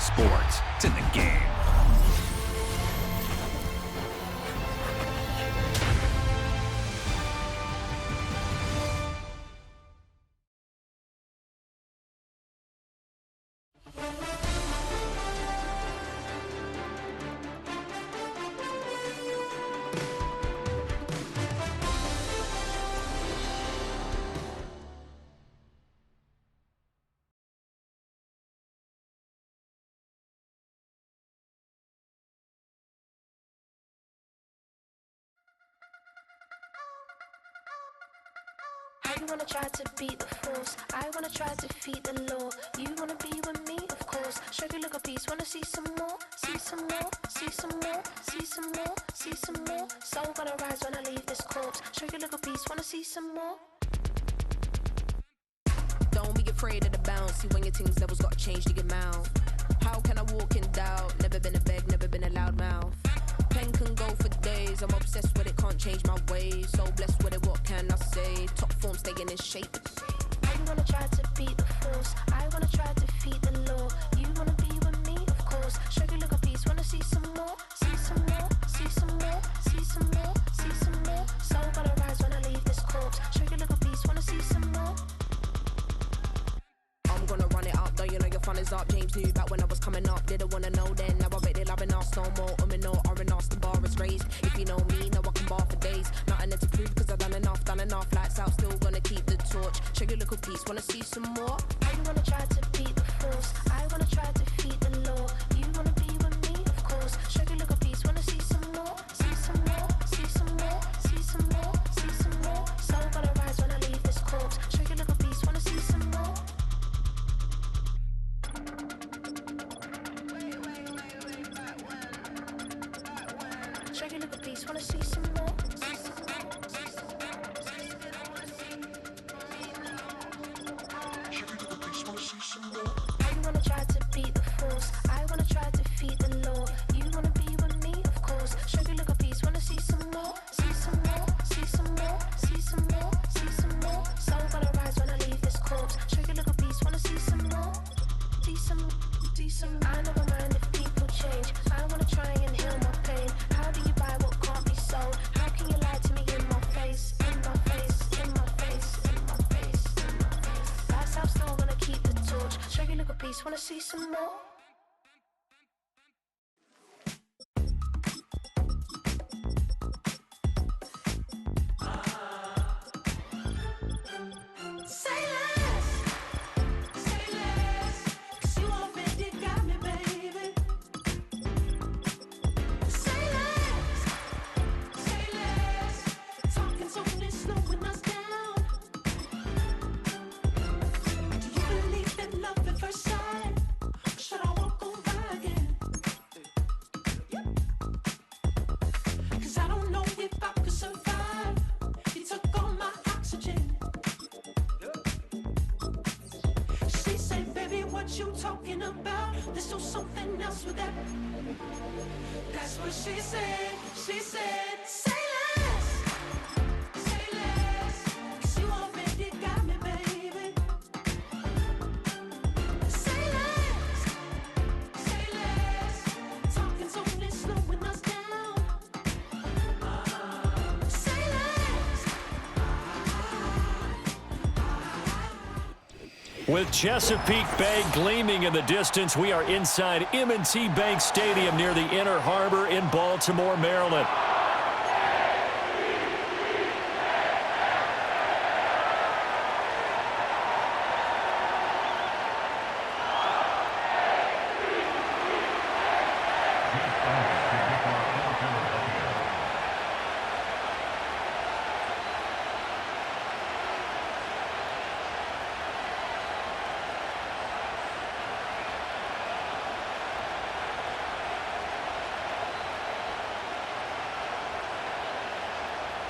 sports. It's in the game. You wanna try to beat the force, I wanna try to defeat the law. You wanna be with me, of course. Show you look a piece, wanna see some more, see some more, see some more, see some more, see some more. Soul gonna rise when I leave this corpse. Show you look a piece, wanna see some more. Don't be afraid of the bounce. See when your things levels gotta change to get mouth. How can I walk in doubt? Never been a beg, never been a loud mouth. Pen can go for days. I'm obsessed with it, can't change my ways. So blessed with it, what can I say? Top form staying in shape. You wanna try to beat the force, I wanna try to defeat the law. You wanna be with me, of course. Show you look a piece, wanna see some more, see some more, see some more, see some more, see some more. Soul gonna rise when I leave this corpse. Show you look a piece, wanna see some more. I'm gonna run it up, though you know your fun is up. James knew back when I was coming up, didn't wanna know then. Now I bet they loving us no more. No R&R's, the bar is raised. If you know me, now I can bar for days. Nothing there to prove, cause I've done enough. Lights out, still gonna keep the torch. Show you little piece, wanna see some more? You wanna try to beat the force, I wanna try to defeat the law. You wanna be with me, of course. Show you little piece, wanna see some more, see some more, see some more, see some more, see some more. Soul gonna rise when I leave this corpse. Show you little piece, wanna see some more. Show you little piece, wanna see some more. You wanna try to beat the force, I wanna try to defeat the law. You wanna be with me, of course. Show you look a piece, wanna see some more, see some more, see some more, see some more, see some more. Soul gonna rise when I leave this corpse. Show you look a piece, wanna see some more, see some, see some. I never mind if people change. I wanna try and heal my pain. How do you buy what can't be sold? How can you lie to me in my face, in my face, in my face, in my face, in my face? That's how still gonna keep the torch. Show you look a piece, wanna see some more. You talking about? Let's do something else with that. That's what she said. She said, say less, say less. 'Cause you already got me, baby. Say less, say less. Talking's only slowing us down. Say less. With Chesapeake Bay gleaming in the distance, we are inside M&T Bank Stadium near the Inner Harbor in Baltimore, Maryland.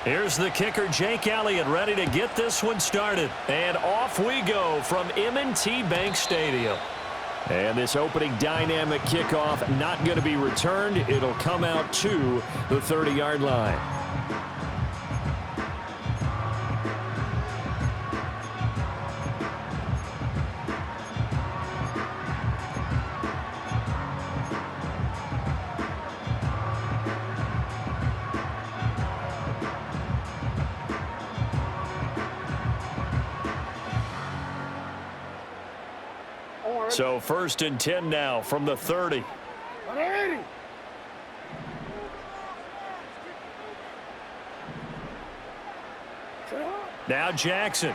Here's the kicker, Jake Elliott, ready to get this one started. And off we go from M&T Bank Stadium. And this opening dynamic kickoff not going to be returned. It'll come out to the 30-yard line. So 1st and 10 now from the 30. Now Jackson.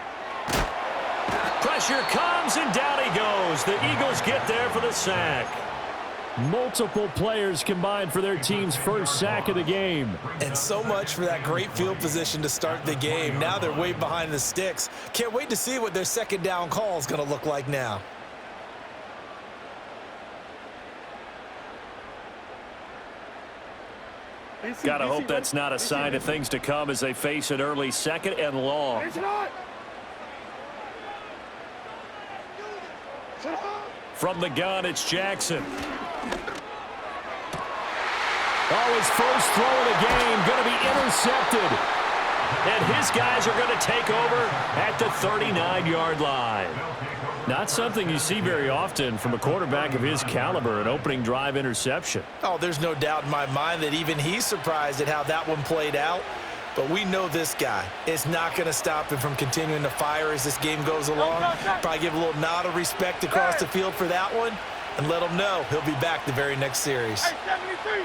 Pressure comes, and down he goes. The Eagles get there for the sack. Multiple players combined for their team's first sack of the game. And so much for that great field position to start the game. Now they're way behind the sticks. Can't wait to see what their second down call is going to look like now. Gotta hope that's not a sign of things to come as they face an early 2nd and long. From the gun, it's Jackson. Oh, his first throw of the game going to be intercepted. And his guys are going to take over at the 39-yard line. Not something you see very often from a quarterback of his caliber, an opening drive interception. Oh, there's no doubt in my mind that even he's surprised at how that one played out. But we know this guy is not going to stop him from continuing to fire as this game goes along. Probably give a little nod of respect across the field for that one and let him know he'll be back the very next series. Hey, 73.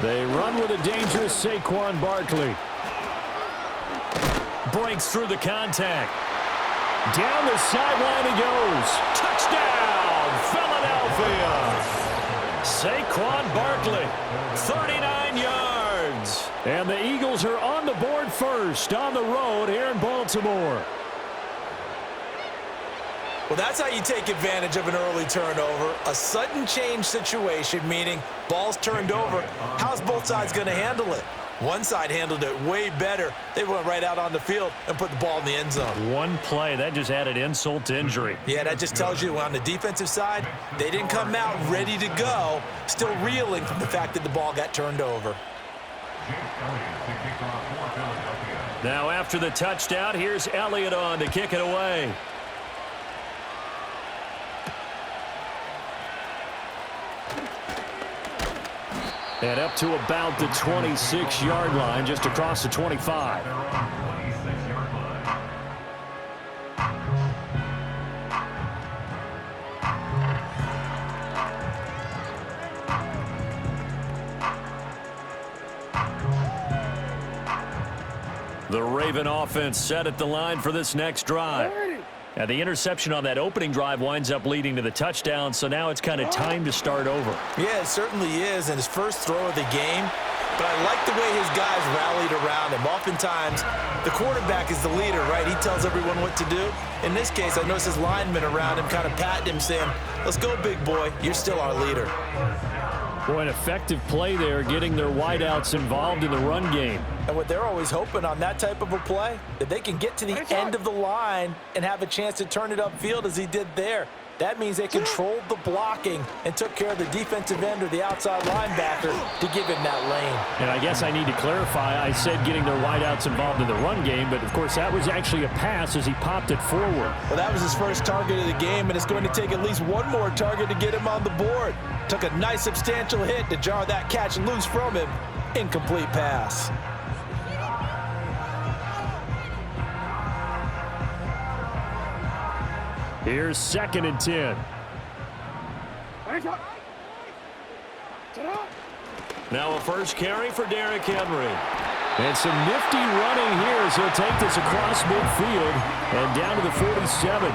They run with a dangerous Saquon Barkley. Breaks through the contact. Down the sideline he goes. Touchdown, Philadelphia. Saquon Barkley, 39 yards. And the Eagles are on the board first on the road here in Baltimore. Well, that's how you take advantage of an early turnover. A sudden change situation, meaning ball's turned over. How's both sides going to handle it? One side handled it way better. They went right out on the field and put the ball in the end zone. One play, that just added insult to injury. Yeah, that just tells you on the defensive side, they didn't come out ready to go, still reeling from the fact that the ball got turned over. Now after the touchdown, here's Elliott on to kick it away. And up to about the 26-yard line, just across the 25. The Raven offense set at the line for this next drive. Now, the interception on that opening drive winds up leading to the touchdown, so now it's kind of time to start over. Yeah, it certainly is, and his first throw of the game. But I like the way his guys rallied around him. Oftentimes, the quarterback is the leader, right? He tells everyone what to do. In this case, I noticed his linemen around him kind of patting him, saying, "Let's go, big boy. You're still our leader." Boy, an effective play there, getting their wideouts involved in the run game. And what they're always hoping on that type of a play, that they can get to the end of the line and have a chance to turn it upfield as he did there. That means they controlled the blocking and took care of the defensive end or the outside linebacker to give him that lane. And I guess I need to clarify, I said getting their wideouts involved in the run game, but of course that was actually a pass as he popped it forward. Well, that was his first target of the game, and it's going to take at least one more target to get him on the board. Took a nice substantial hit to jar that catch loose from him. Incomplete pass. Here's 2nd and 10. Now a first carry for Derrick Henry. And some nifty running here as he'll take this across midfield and down to the 47.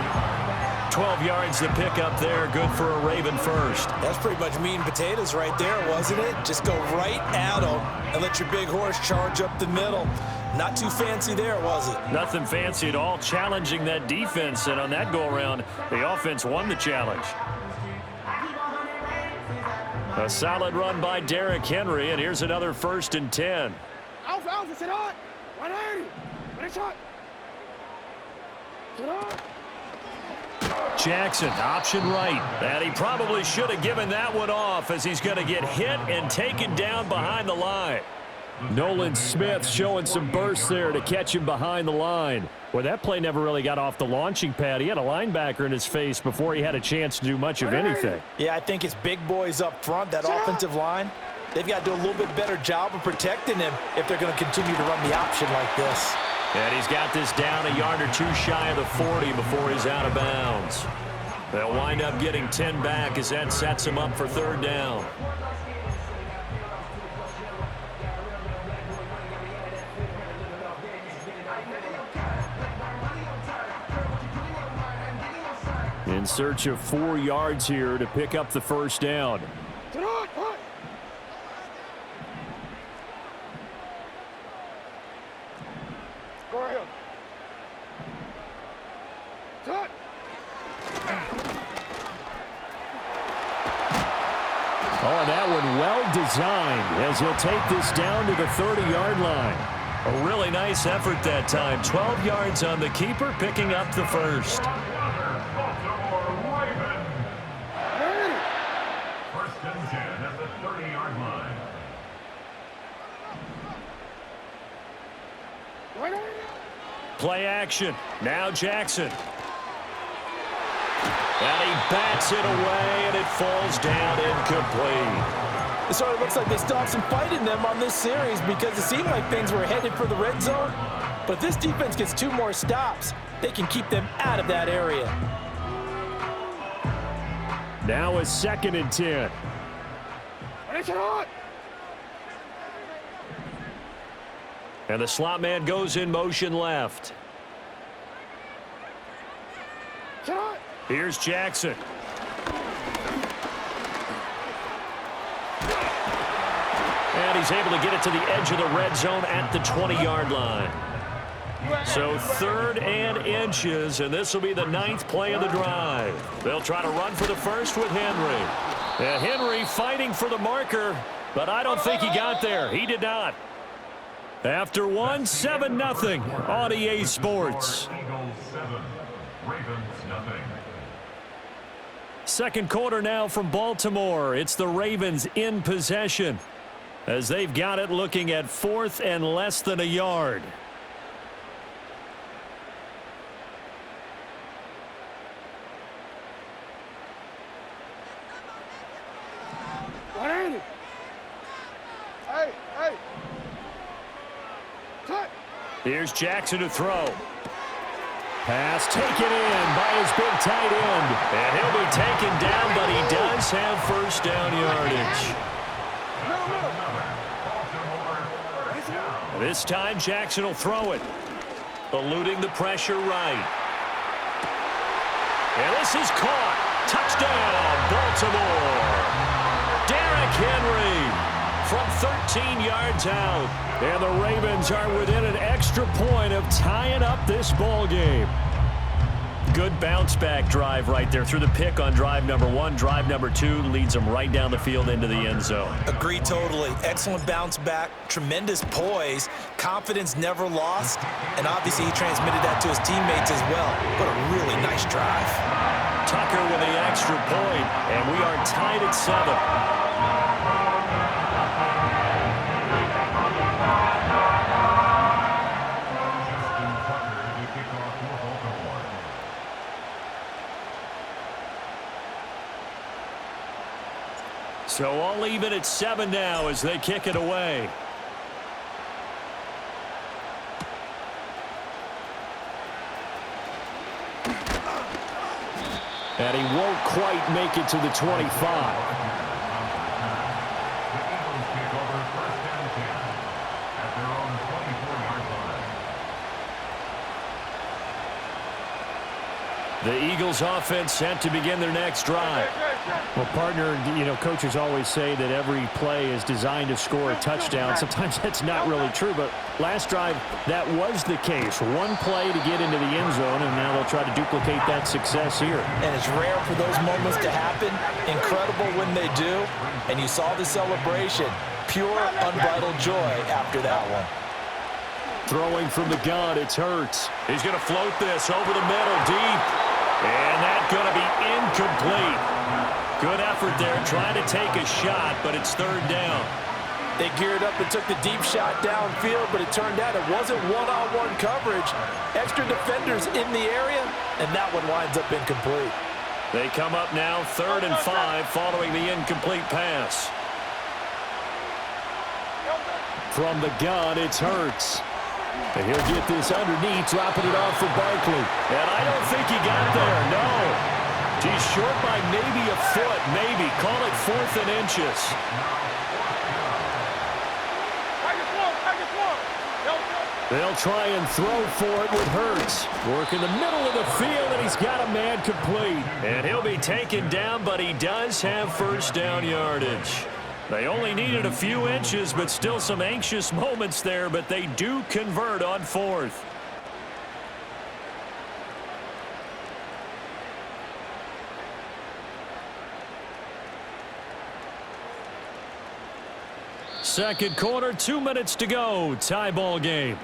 12 yards to pick up there. Good for a Raven first. That's pretty much meat and potatoes right there, wasn't it? Just go right at him and let your big horse charge up the middle. Not too fancy there, was it? Nothing fancy at all, challenging that defense. And on that go-around, the offense won the challenge. A solid run by Derrick Henry, and here's another 1st and 10. Alpha, sit on. 180. Ready, shot. Sit on. Jackson, option right. And he probably should have given that one off as he's going to get hit and taken down behind the line. Nolan Smith showing some burst there to catch him behind the line. Well, that play never really got off the launching pad. He had a linebacker in his face before he had a chance to do much of anything. Yeah, I think it's big boys up front, that offensive line. They've got to do a little bit better job of protecting him if they're going to continue to run the option like this. And he's got this down a yard or two shy of the 40 before he's out of bounds. They'll wind up getting 10 back as that sets him up for third down. In search of 4 yards here to pick up the first down. Oh, that one well designed as he'll take this down to the 30-yard line. A really nice effort that time. 12 yards on the keeper, picking up the first. Play action. Now Jackson. And he bats it away, and it falls down incomplete. It sort of looks like they still have some fight in them on this series because it seemed like things were headed for the red zone. But this defense gets 2 more stops. They can keep them out of that area. Now a 2nd and 10. And the slot man goes in motion left. Here's Jackson. And he's able to get it to the edge of the red zone at the 20-yard line. So 3rd and inches, and this will be the 9th play of the drive. They'll try to run for the first with Henry. And Henry fighting for the marker, but I don't think he got there. He did not. After 1, 7-0 on EA Sports. Second quarter now from Baltimore. It's the Ravens in possession as they've got it looking at 4th and less than a yard. Here's Jackson to throw. Pass taken in by his big tight end. And he'll be taken down, but he does have first down yardage. This time Jackson will throw it. Eluding the pressure right. And this is caught. Touchdown, Baltimore. Derrick Henry from 13 yards out. And the Ravens are within an extra point of tying up this ball game. Good bounce-back drive right there through the pick on drive number 1. Drive number 2 leads them right down the field into the end zone. Agree totally. Excellent bounce back, tremendous poise, confidence never lost, and obviously he transmitted that to his teammates as well. What a really nice drive. Tucker with the extra point, and we are tied at 7. So all even at 7 now as they kick it away. And he won't quite make it to the 25. The Eagles offense set to begin their next drive. Well, partner, you know, coaches always say that every play is designed to score a touchdown. Sometimes that's not really true, but last drive, that was the case. One play to get into the end zone, and now they'll try to duplicate that success here. And it's rare for those moments to happen. Incredible when they do. And you saw the celebration. Pure, unbridled joy after that one. Throwing from the gun, it's Hurts. He's going to float this over the middle, deep. And that's going to be incomplete. Good effort there, trying to take a shot, but it's 3rd down. They geared up and took the deep shot downfield, but it turned out it wasn't one-on-one coverage. Extra defenders in the area, and that one winds up incomplete. They come up now 3rd and 5 following the incomplete pass. From the gun, it's Hurts. And he'll get this underneath, dropping it off for Barkley. And I don't think he got there, no. He's short by maybe a foot, maybe. Call it 4th and inches. They'll try and throw for it with Hurts. Work in the middle of the field, and he's got a man complete. And he'll be taken down, but he does have first down yardage. They only needed a few inches, but still some anxious moments there, but they do convert on 4th. Second quarter, 2 minutes to go. Tie ball game.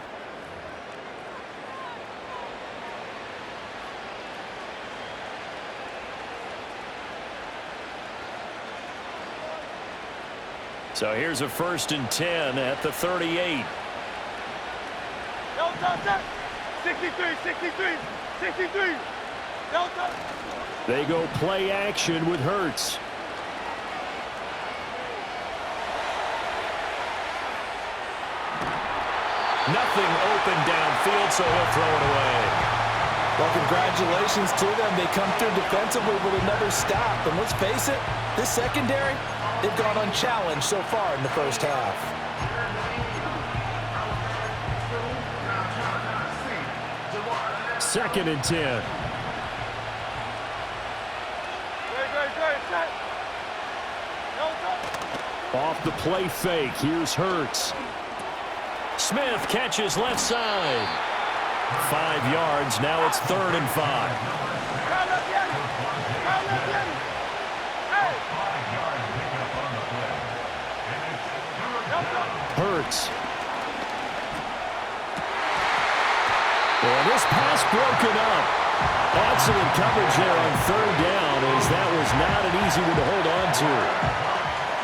So here's a 1st and 10 at the 38. 63. They go play action with Hurts. Nothing open downfield, so he'll throw it away. Well, congratulations to them. They come through defensively with another stop. And let's face it, this secondary, they've gone unchallenged so far in the first half. Second and 10. Off the play fake, here's Hurts. Smith catches left side. 5 yards, now it's 3rd and 5. Hurts. And this pass broken up. Excellent coverage there on 3rd down, as that was not an easy one to hold on to.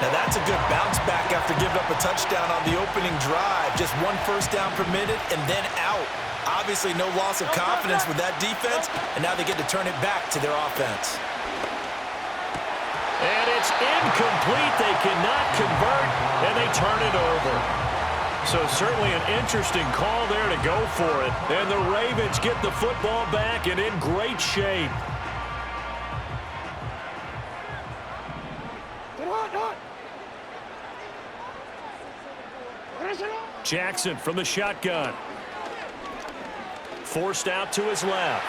Now that's a good bounce back after giving up a touchdown on the opening drive. Just 1 first down per minute and then out. Obviously no loss of confidence with that defense, and now they get to turn it back to their offense. And it's incomplete. They cannot convert, and they turn it over. So certainly an interesting call there to go for it. And the Ravens get the football back and in great shape. Jackson from the shotgun. Forced out to his left.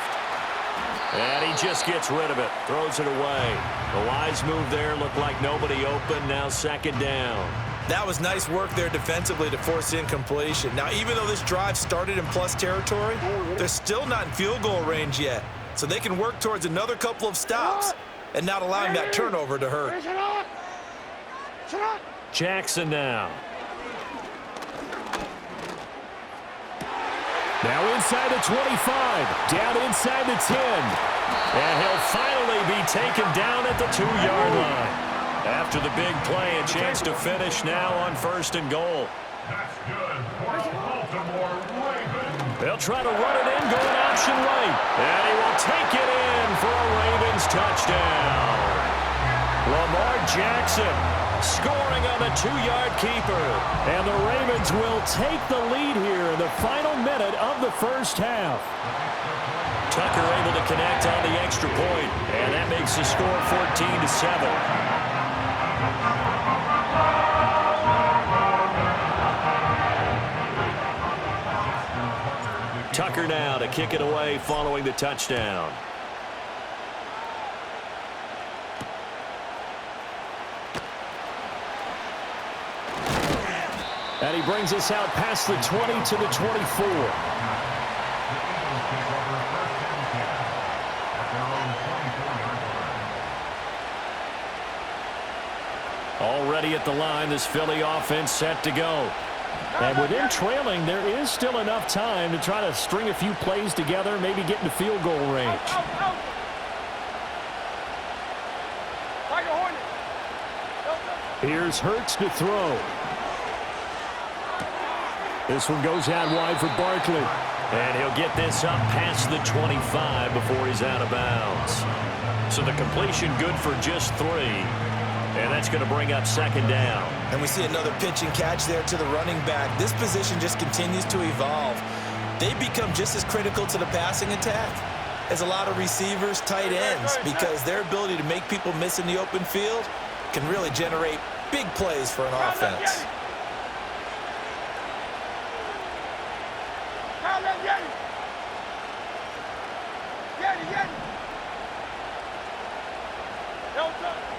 And he just gets rid of it. Throws it away. The wise move there. Looked like nobody open. Now 2nd down. That was nice work there defensively to force incompletion. Now, even though this drive started in plus territory, they're still not in field goal range yet. So they can work towards another couple of stops and not allowing that turnover to hurt. Jackson now. Now inside the 25, down inside the 10. And he'll finally be taken down at the 2-yard line. After the big play, a chance to finish now on 1st and goal. That's good for the Baltimore Ravens. They'll try to run it in, going option right. And he will take it in for a Ravens touchdown. Lamar Jackson scoring on the 2-yard keeper. And the Ravens will take the lead here in the final minute of the first half. Tucker able to connect on the extra point, and that makes the score 14-7. Tucker now to kick it away following the touchdown. And he brings us out past the 20 to the 24. Already at the line, this Philly offense set to go. And with him trailing, there is still enough time to try to string a few plays together, maybe get into field goal range. Here's Hurts to throw. This one goes out wide for Barkley. And he'll get this up past the 25 before he's out of bounds. So the completion good for just 3. And that's going to bring up second down. And we see another pitch and catch there to the running back. This position just continues to evolve. They become just as critical to the passing attack as a lot of receivers, tight ends, because their ability to make people miss in the open field can really generate big plays for an offense.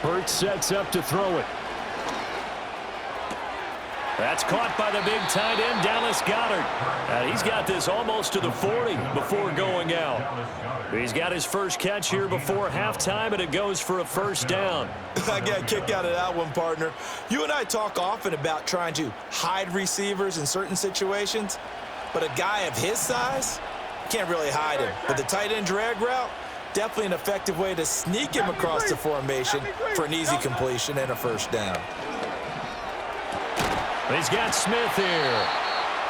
Hurts sets up to throw it. That's caught by the big tight end, Dallas Goedert. He's got this almost to the 40 before going out. He's got his first catch here before halftime, and it goes for a first down. I got a kick out of that one, partner. You and I talk often about trying to hide receivers in certain situations, but a guy of his size, can't really hide him. But the tight end drag route, definitely an effective way to sneak him across the formation for an easy completion and a first down. He's got Smith here.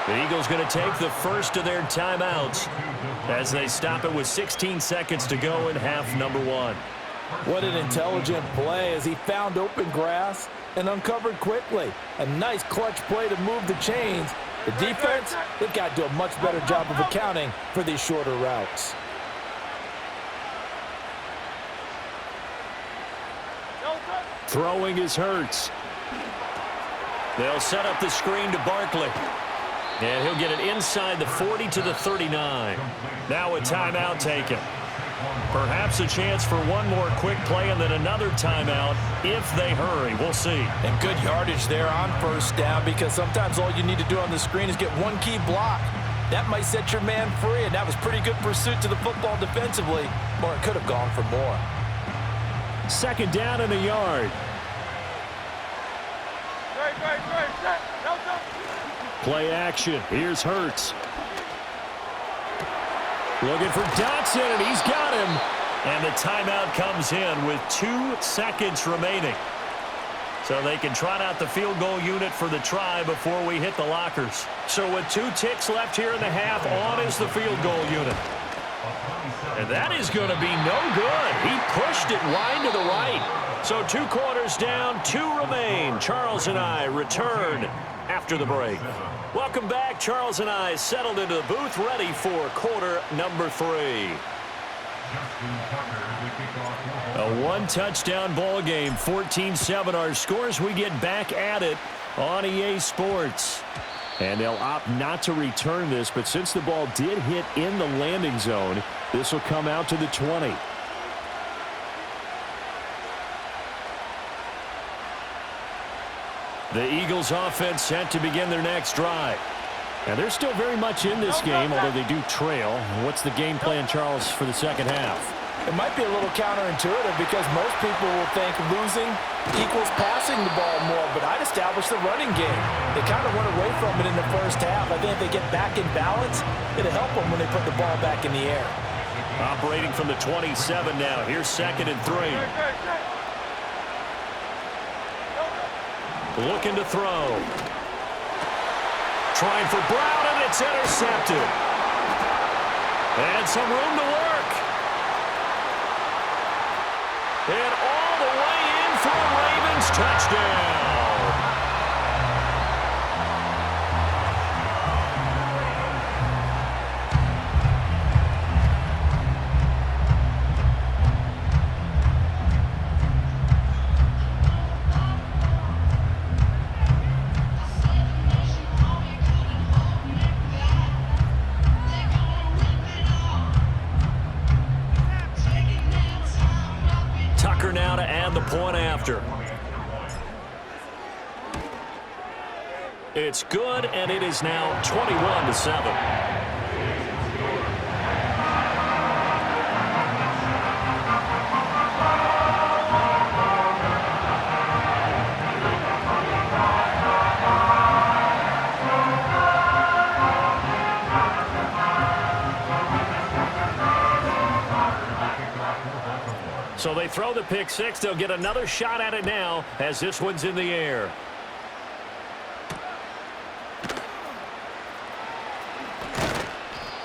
The Eagles going to take the first of their timeouts as they stop it with 16 seconds to go in half number one. What an intelligent play as he found open grass and uncovered quickly. A nice clutch play to move the chains. The defense, they've got to do a much better job of accounting for these shorter routes. Throwing is Hurts. They'll set up the screen to Barkley. And he'll get it inside the 40 to the 39. Now a timeout taken. Perhaps a chance for one more quick play and then another timeout if they hurry. We'll see. And good yardage there on first down, because sometimes all you need to do on the screen is get one key block. That might set your man free, and that was pretty good pursuit to the football defensively, or it could have gone for more. Second down and a yard. Play action. Here's Hurts. Looking for Dotson, and he's got him. And the timeout comes in with 2 seconds remaining. So they can trot out the field goal unit for the try before we hit the lockers. So with 2 ticks left here in the half, on is the field goal unit. And that is going to be no good. He pushed it wide to the right. So 2 quarters down, 2 remain. Charles and I return after the break. Welcome back. Charles and I settled into the booth, ready for quarter number 3. A 1-touchdown ball game, 14-7 our scores. We get back at it on EA Sports. And they'll opt not to return this, but since the ball did hit in the landing zone, this will come out to the 20. The Eagles offense set to begin their next drive. And they're still very much in this game, although they do trail. What's the game plan, Charles, for the second half? It might be a little counterintuitive because most people will think losing equals passing the ball more, but I'd establish the running game. They kind of went away from it in the first half. I think if they get back in balance, it'll help them when they put the ball back in the air. Operating from the 27 now. Here's 2nd and 3. Looking to throw. Trying for Brown, and it's intercepted. And some room to work. And all the way in for a Ravens touchdown. Now to add the point after. It's good, and it is now 21-7. So they throw the pick six. They'll get another shot at it now as this one's in the air.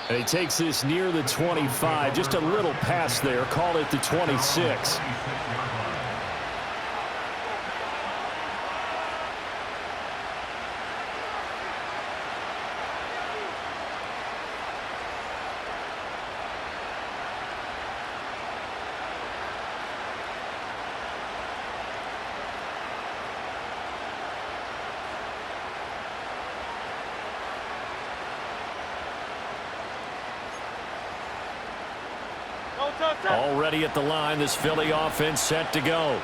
And he takes this near the 25. Just a little pass there. Call it the 26. Already at the line, this Philly offense set to go.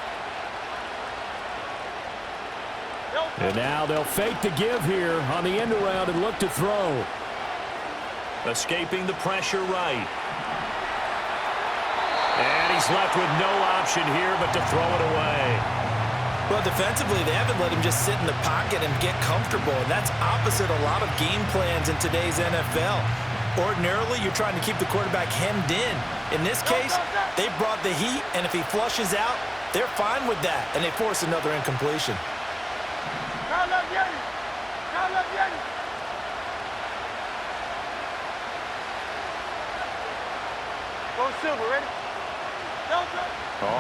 And now they'll fake the give here on the end around and look to throw. Escaping the pressure right. And he's left with no option here but to throw it away. Well, defensively, they haven't let him just sit in the pocket and get comfortable, and that's opposite a lot of game plans in today's NFL. Ordinarily, you're trying to keep the quarterback hemmed in. In this case, they brought the heat, and if he flushes out, they're fine with that, and they force another incompletion. Go Silver, ready?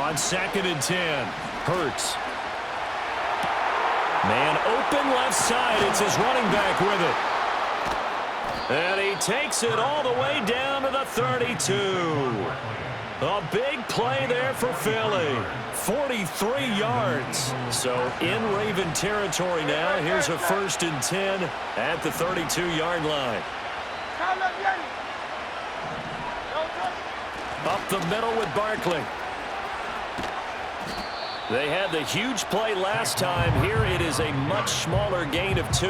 On 2nd and 10, Hurts. Man open left side. It's his running back with it. And he takes it all the way down to the 32. A big play there for Philly. 43 yards. So in Raven territory now. Here's a 1st and 10 at the 32-yard line. Up the middle with Barkley. They had the huge play last time. Here it is a much smaller gain of 2.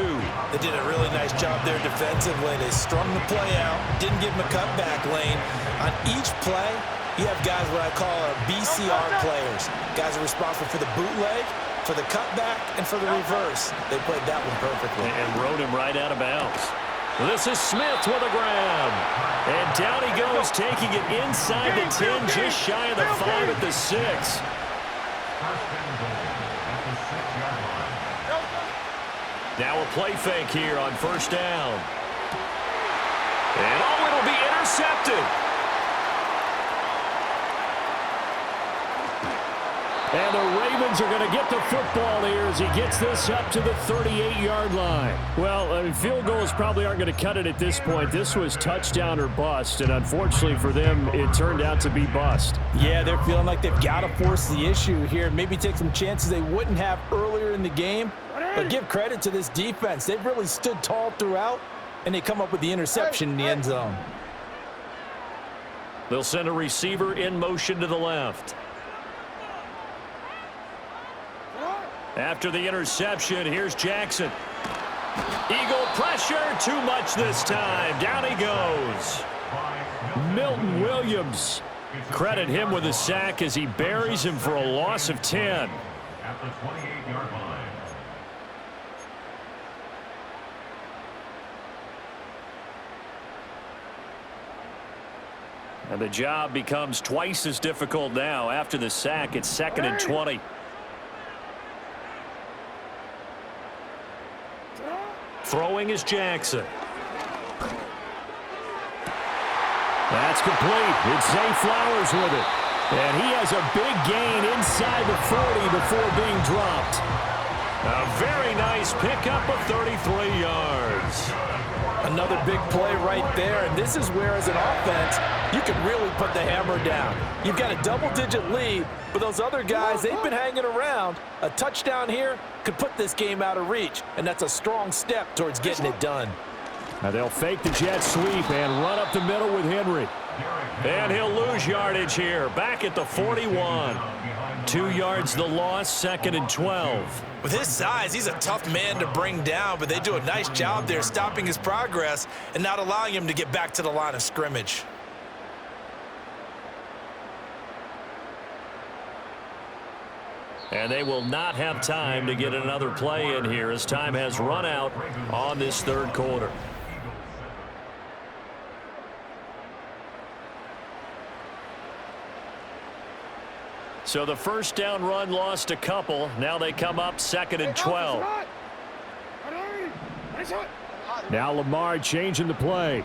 They did a really nice job there defensively. They strung the play out, didn't give him a cutback lane. On each play, you have guys what I call BCR players. Guys are responsible for the bootleg, for the cutback, and for the reverse. They played that one perfectly. And rode him right out of bounds. This is Smith with a grab. And down he goes, taking it inside the 10, just shy of the 5 at the 6. Now a play fake here on 1st down. And oh, it'll be intercepted. And the Ravens are going to get the football here as he gets this up to the 38-yard line. Well, field goals probably aren't going to cut it at this point. This was touchdown or bust, and unfortunately for them, it turned out to be bust. Yeah, they're feeling like they've got to force the issue here. Maybe take some chances they wouldn't have earlier in the game. But give credit to this defense. They've really stood tall throughout, and they come up with the interception in the end zone. They'll send a receiver in motion to the left. After the interception, here's Jackson. Eagle pressure, too much this time. Down he goes. Milton Williams. Credit him with a sack as he buries him for a loss of 10. At the 28-yard line. And the job becomes twice as difficult now. After the sack, it's 2nd and 20. Throwing is Jackson. That's complete. It's Zay Flowers with it. And he has a big gain inside the 40 before being dropped. A very nice pickup of 33 yards. Another big play right there, and this is where, as an offense, you can really put the hammer down. You've got a double-digit lead, but those other guys, they've been hanging around. A touchdown here could put this game out of reach, and that's a strong step towards getting it done. Now they'll fake the jet sweep and run up the middle with Henry. And he'll lose yardage here, back at the 41. 2 yards the loss, 2nd and 12. With his size, he's a tough man to bring down, but they do a nice job there stopping his progress and not allowing him to get back to the line of scrimmage. And they will not have time to get another play in here as time has run out on this 3rd quarter. So the 1st down run lost a couple. Now they come up 2nd and 12. Now Lamar changing the play.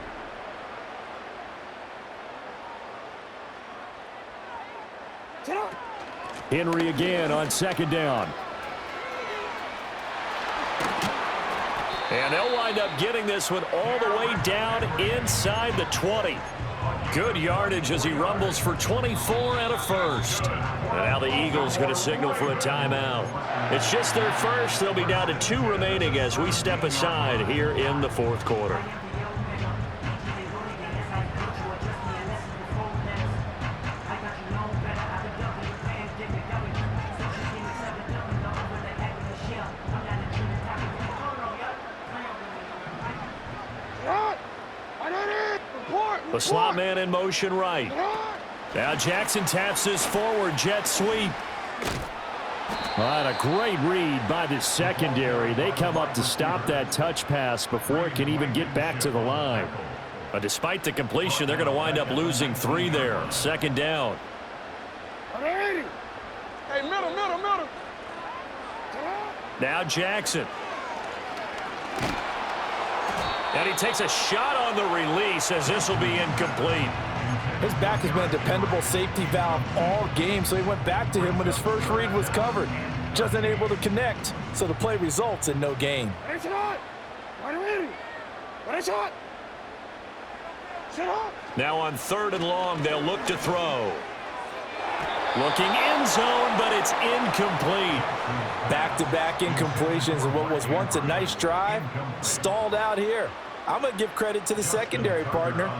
Henry again on 2nd down. And they'll wind up getting this one all the way down inside the 20. Good yardage as he rumbles for 24 and a first. And now the Eagles going to signal for a timeout. It's just their first. They'll be down to 2 remaining as we step aside here in the 4th quarter. The slot man in motion right. Now Jackson taps this forward jet sweep. All right, a great read by the secondary. They come up to stop that touch pass before it can even get back to the line. But despite the completion, they're going to wind up losing 3 there. 2nd down. Hey, middle. Now Jackson. And he takes a shot on the release as this will be incomplete. His back has been a dependable safety valve all game, so he went back to him when his first read was covered. Just unable to connect, so the play results in no gain. Now on 3rd and long, they'll look to throw. Looking end zone, but it's incomplete. Back-to-back incompletions of what was once a nice drive, stalled out here. I'm going to give credit to the secondary partner.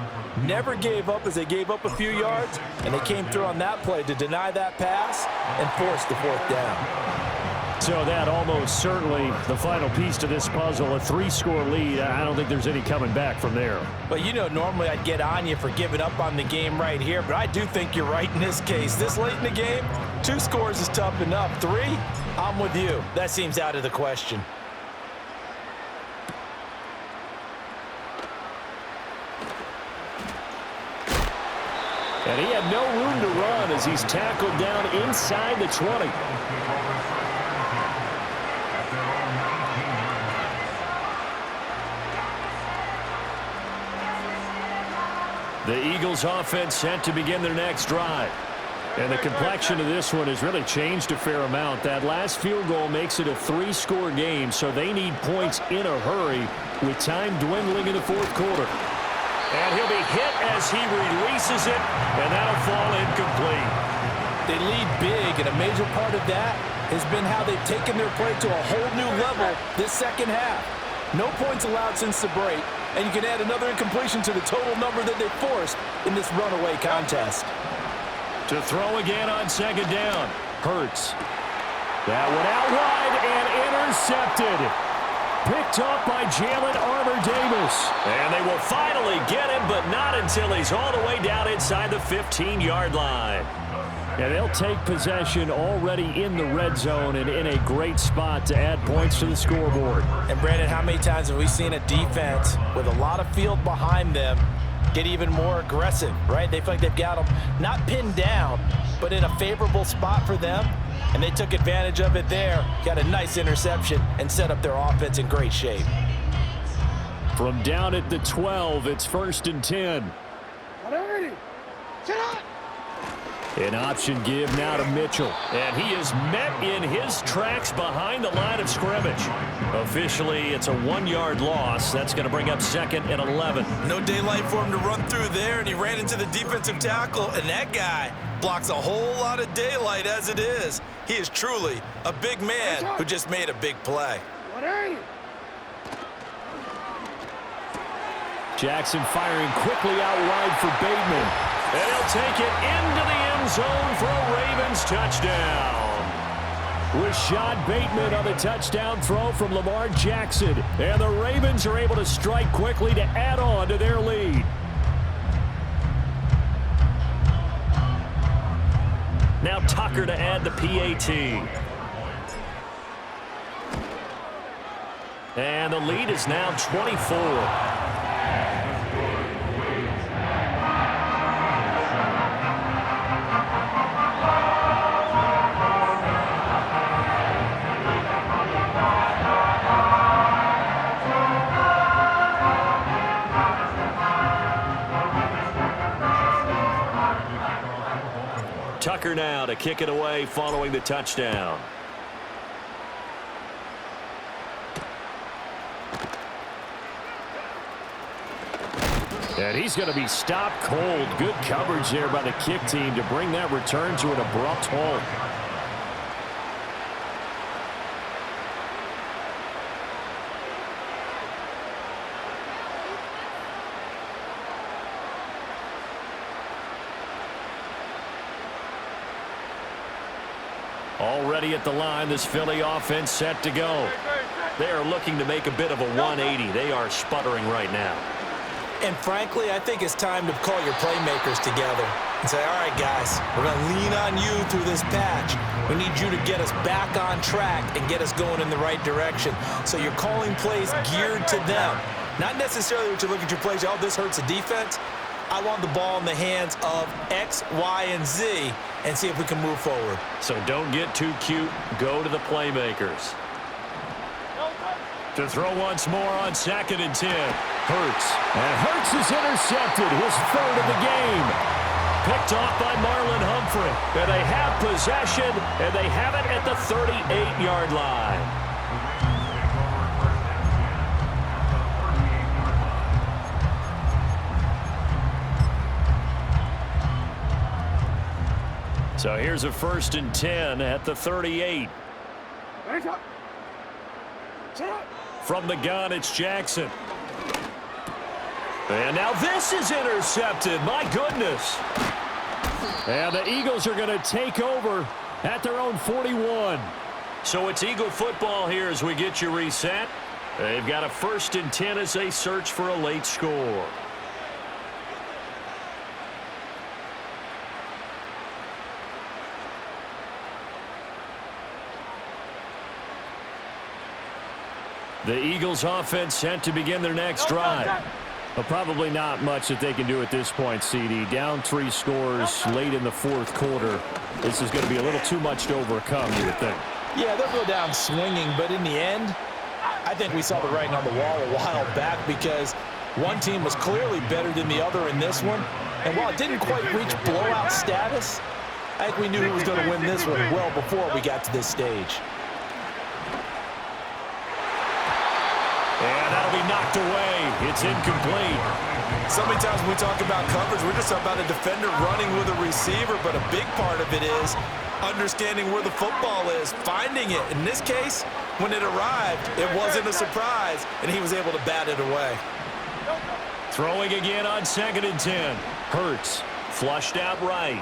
Never gave up as they gave up a few yards, and they came through on that play to deny that pass and force the 4th down. So that almost certainly the final piece to this puzzle, a 3-score lead. I don't think there's any coming back from there. But you know, normally I'd get on you for giving up on the game right here, but I do think you're right in this case. This late in the game, 2 scores is tough enough. 3, I'm with you. That seems out of the question. And he had no room to run as he's tackled down inside the 20. The Eagles offense set to begin their next drive. And the complexion of this one has really changed a fair amount. That last field goal makes it a 3-score game, so they need points in a hurry with time dwindling in the 4th quarter. And he'll be hit as he releases it, and that'll fall incomplete. They lead big, and a major part of that has been how they've taken their play to a whole new level this 2nd half. No points allowed since the break, and you can add another incompletion to the total number that they forced in this runaway contest. To throw again on 2nd down. Hurts. That one out wide and intercepted. Picked up by Jalen Armour-Davis. And they will finally get him, but not until he's all the way down inside the 15-yard line. And they'll take possession already in the red zone and in a great spot to add points to the scoreboard. And Brandon, how many times have we seen a defense with a lot of field behind them get even more aggressive, right? They feel like they've got them not pinned down, but in a favorable spot for them. And they took advantage of it there, got a nice interception, and set up their offense in great shape. From down at the 12, it's 1st and 10. An option give now to Mitchell. And he is met in his tracks behind the line of scrimmage. Officially, it's a 1-yard loss. That's going to bring up 2nd and 11. No daylight for him to run through there, and he ran into the defensive tackle, and that guy blocks a whole lot of daylight as it is. He is truly a big man who just made a big play. Jackson firing quickly out wide for Bateman. And he'll take it into the end zone for a Ravens touchdown. Rashad Bateman on the touchdown throw from Lamar Jackson. And the Ravens are able to strike quickly to add on to their lead. Now Tucker to add the PAT. And the lead is now 24. Tucker now to kick it away following the touchdown. And he's going to be stopped cold. Good coverage there by the kick team to bring that return to an abrupt halt. Already at the line, this Philly offense set to go. They are looking to make a bit of a 180. They are sputtering right now. And frankly, I think it's time to call your playmakers together and say, all right, guys, we're going to lean on you through this patch. We need you to get us back on track and get us going in the right direction. So you're calling plays geared to them. Not necessarily what you look at your plays, oh, this hurts the defense. I want the ball in the hands of X, Y, and Z and see if we can move forward. So don't get too cute. Go to the playmakers. To throw once more on 2nd and 10. Hurts. And Hurts is intercepted. His 3rd of the game. Picked off by Marlon Humphrey. And they have possession, and they have it at the 38-yard line. So here's a 1st and 10 at the 38. From the gun, it's Jackson. And now this is intercepted. My goodness. And the Eagles are going to take over at their own 41. So it's Eagle football here as we get you reset. They've got a 1st and 10 as they search for a late score. The Eagles offense set to begin their next drive. Well, probably not much that they can do at this point, CD. Down 3 scores late in the 4th quarter. This is going to be a little too much to overcome, you would think. Yeah, they'll go down swinging, but in the end, I think we saw the writing on the wall a while back because one team was clearly better than the other in this one. And while it didn't quite reach blowout status, I think we knew who was going to win this one well before we got to this stage. And that'll be knocked away. It's incomplete. So many times when we talk about coverage, we're just talking about a defender running with a receiver, but a big part of it is understanding where the football is, finding it. In this case, when it arrived, it wasn't a surprise, and he was able to bat it away. Throwing again on 2nd and 10. Hurts, flushed out right.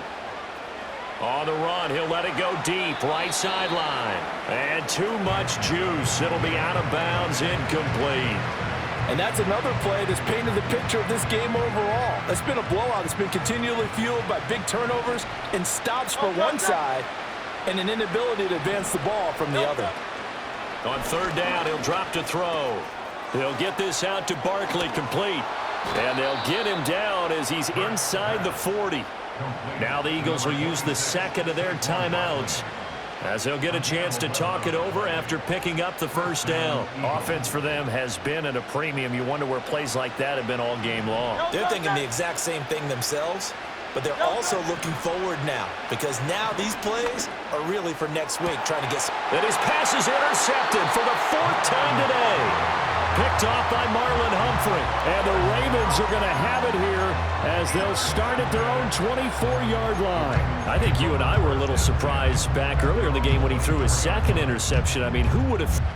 On the run, he'll let it go deep, right sideline. And too much juice. It'll be out of bounds, incomplete. And that's another play that's painted the picture of this game overall. It's been a blowout. It's been continually fueled by big turnovers and stops for one side and an inability to advance the ball from the other. On 3rd down, he'll drop to throw. They'll get this out to Barkley, complete. And they'll get him down as he's inside the 40. Now the Eagles will use the 2nd of their timeouts as they'll get a chance to talk it over after picking up the 1st down. Offense for them has been at a premium. You wonder where plays like that have been all game long. They're thinking the exact same thing themselves, but they're also looking forward now because now these plays are really for next week trying to get some. And his pass is intercepted for the 4th time today. Picked off by Marlon Humphrey. And the Ravens are going to have it here as they'll start at their own 24-yard line. I think you and I were a little surprised back earlier in the game when he threw his 2nd interception. I mean, who would have